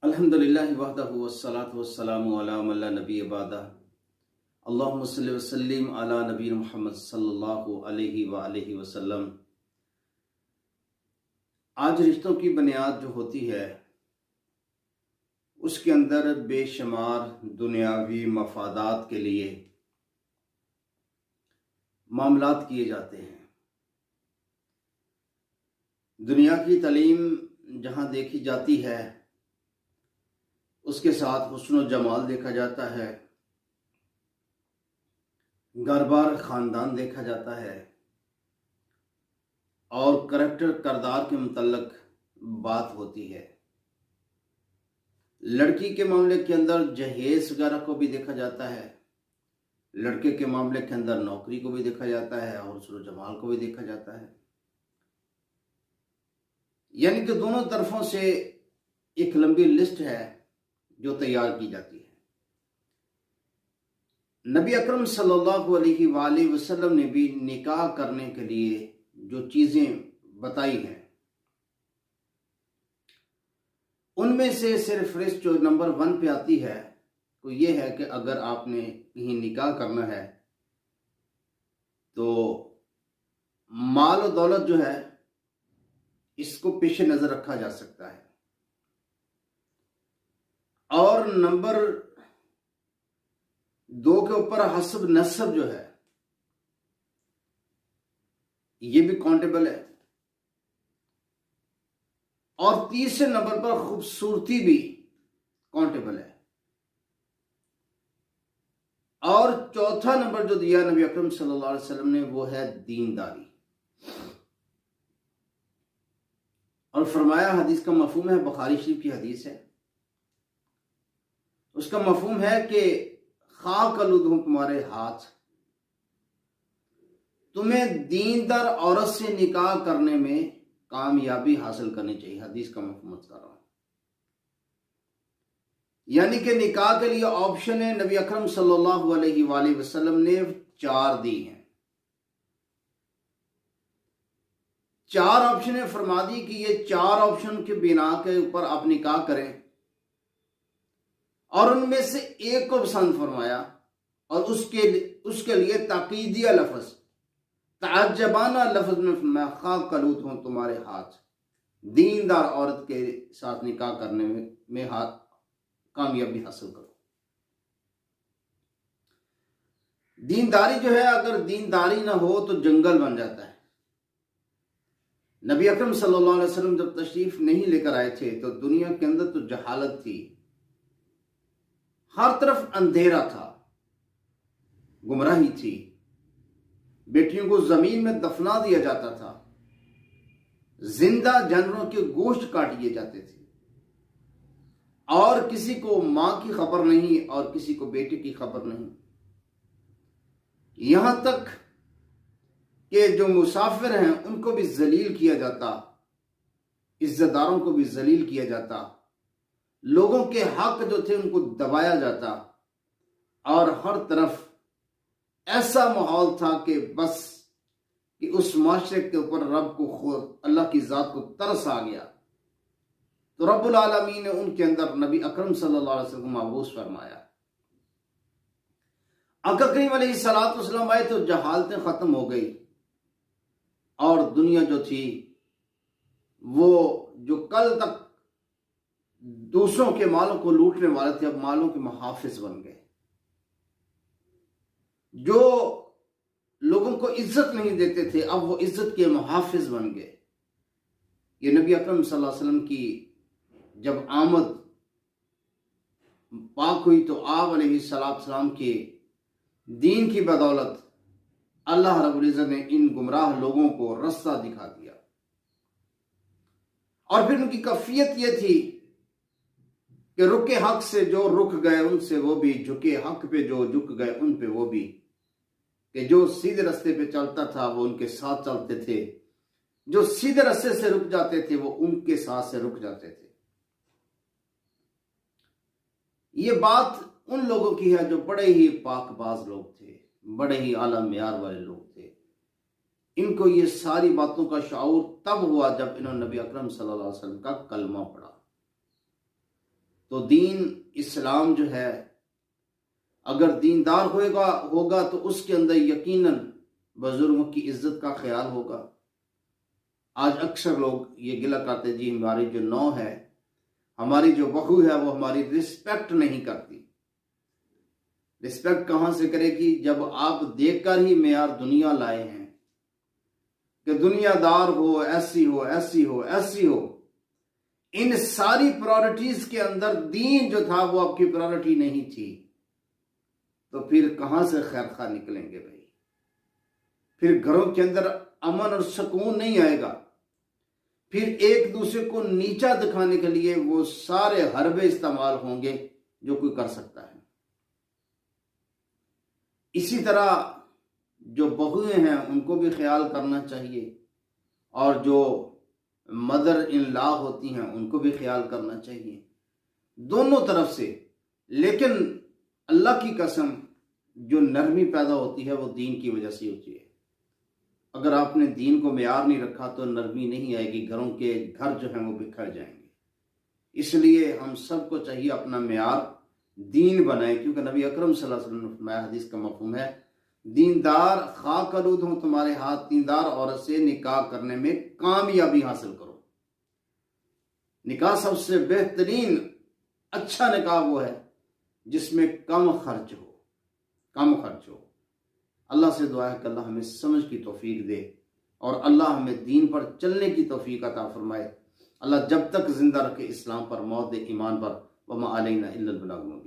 अल्हम्दुलिल्लाहि वहदहु वस्सलातु वस्सलामु अला मन ला नबिय्य बअदह। अल्लाहुम्मा सल्लि व सल्लिम अला नबी मुहम्मद सल्लल्लाहु अलैहि वसल्लम। आज रिश्तों की बुनियाद जो होती है उसके अंदर बेशुमार दुनियावी मफादात के लिए मामलात किए जाते हैं। दुनिया की तालीम जहाँ देखी जाती है उसके साथ हुस्न व जमाल देखा जाता है, घर बार ख़ानदान देखा जाता है और करैक्टर किरदार के मुतल्लक बात होती है। लड़की के मामले के अंदर जहेज वगैरह को भी देखा जाता है, लड़के के मामले के अंदर नौकरी को भी देखा जाता है और हुस्न व जमाल को भी देखा जाता है। यानी कि दोनों तरफों से एक लंबी लिस्ट है जो तैयार की जाती है। नबी अकरम सल्लल्लाहु अलैहि वसल्लम ने भी निकाह करने के लिए जो चीज़ें बताई हैं उनमें से सिर्फ फहरिस्त जो नंबर 1 पे आती है तो ये है कि अगर आपने कहीं निकाह करना है तो माल और दौलत जो है इसको पेश नज़र रखा जा सकता है। और नंबर 2 के ऊपर हस्ब नस्ब जो है ये भी काउंटेबल है। और तीसरे नंबर पर खूबसूरती भी काउंटेबल है। और चौथा नंबर जो दिया नबी अकरम सल्लल्लाहु अलैहि वसल्लम ने वो है दीनदारी। और फरमाया, हदीस का मफहूम है, बुखारी शरीफ की हदीस है, उसका मफहूम है कि खाक आलूद हों तुम्हारे हाथ, तुम्हें दीनदार औरत से निकाह करने में कामयाबी हासिल करनी चाहिए। हदीस का मफहूम कर रहा हूं, यानी कि निकाह के लिए ऑप्शन है नबी अकरम सल्लल्लाहु अलैहि वसल्लम ने 4 दी हैं। 4 ऑप्शन फरमा दी कि ये 4 ऑप्शन के बिना के ऊपर आप निकाह करें और उनमें से एक को पसंद फरमाया और उसके लिए ताकीदिया लफ्ज, ताज्जबाना लफ्ज में फरमाया, खाक कलूत हो तुम्हारे हाथ, दीनदार औरत के साथ निकाह करने में हाथ कामयाबी हासिल करो। दीनदारी जो है, अगर दीनदारी ना हो तो जंगल बन जाता है। नबी अकरम सल्लल्लाहु अलैहि वसल्लम जब तशरीफ नहीं लेकर आए थे तो दुनिया के अंदर तो जहालत थी, हर तरफ अंधेरा था, गुमराही थी, बेटियों को जमीन में दफना दिया जाता था, जिंदा जानवरों के गोश्त काट दिए जाते थे और किसी को मां की खबर नहीं और किसी को बेटे की खबर नहीं। यहां तक कि जो मुसाफिर हैं उनको भी जलील किया जाता, इज्जतदारों को भी जलील किया जाता, लोगों के हक जो थे उनको दबाया जाता और हर तरफ ऐसा माहौल था कि बस कि उस माशरे के ऊपर रब को खुद अल्लाह की जात को तरस आ गया। तो रब्बुल आलमीन ने उनके अंदर नबी अकरम सल्लल्लाहु अलैहि वसल्लम को मबूस फरमाया। आका करीम अलैहिस्सलातु वस्सलाम आए तो जहालतें खत्म हो गई और दुनिया जो थी वो जो कल तक दूसरों के मालों को लूटने वाले थे अब मालों के मुहाफिज बन गए। जो लोगों को इज्जत नहीं देते थे अब वो इज्जत के मुहाफिज बन गए। ये नबी अकरम सल्लल्लाहु अलैहि वसल्लम की जब आमद पाक हुई तो आप अलैहिस्सलाम के दीन की बदौलत अल्लाह रब्बुल इज्जत ने इन गुमराह लोगों को रास्ता दिखा दिया। और फिर उनकी कैफियत ये थी कि रुके हक से जो रुक गए उनसे वो भी, झुके हक पे जो झुक गए उन पे वो भी, कि जो सीधे रास्ते पे चलता था वो उनके साथ चलते थे, जो सीधे रास्ते से रुक जाते थे वो उनके साथ से रुक जाते थे। ये बात उन लोगों की है जो बड़े ही पाकबाज लोग थे, बड़े ही आला मियार वाले लोग थे। इनको ये सारी बातों का शऊर तब हुआ जब इन्होंने नबी अकरम सल्लल्लाहु अलैहि वसल्लम का कलमा पढ़ा। तो दीन इस्लाम जो है, अगर दीनदार होगा तो उसके अंदर यकीनन बुजुर्गों की इज्जत का ख्याल होगा। आज अक्सर लोग ये गिला करते, जी हमारी जो नौ है, हमारी जो बहू है, वो हमारी रिस्पेक्ट नहीं करती। रिस्पेक्ट कहां से करेगी जब आप देखकर ही मेयार दुनिया लाए हैं कि दुनियादार हो, ऐसी हो, ऐसी हो, ऐसी हो। इन सारी प्रायोरिटीज के अंदर दीन जो था वो आपकी प्रायोरिटी नहीं थी, तो फिर कहां से खैर खा निकलेंगे भाई? फिर घरों के अंदर अमन और सुकून नहीं आएगा। फिर एक दूसरे को नीचा दिखाने के लिए वो सारे हरबे इस्तेमाल होंगे जो कोई कर सकता है। इसी तरह जो बहुएं हैं उनको भी ख्याल करना चाहिए, और जो मदर इन लॉ होती हैं उनको भी ख्याल करना चाहिए, दोनों तरफ से। लेकिन अल्लाह की कसम, जो नरमी पैदा होती है वो दीन की वजह से होती है। अगर आपने दीन को मेयार नहीं रखा तो नरमी नहीं आएगी, घर जो हैं वो बिखर जाएंगे। इसलिए हम सबको चाहिए अपना मेयार दीन बनाए, क्योंकि नबी अकरम सल्लल्लाहु अलैहि वसल्लम ने फरमाया, हदीस का मफहूम है, दीनदार खाक आलूद हो तुम्हारे हाथ, दीनदार औरत से निकाह करने में कामयाबी हासिल करो। निकाह सबसे बेहतरीन अच्छा निकाह वो है जिसमें कम खर्च हो। अल्लाह से दुआ है कि अल्लाह हमें समझ की तौफीक दे, और अल्लाह हमें दीन पर चलने की तौफीक अता फरमाए। अल्लाह जब तक जिंदा रखे इस्लाम पर, मौत ईमान पर। वमा अलैना इल्लल बलाग मुबीन।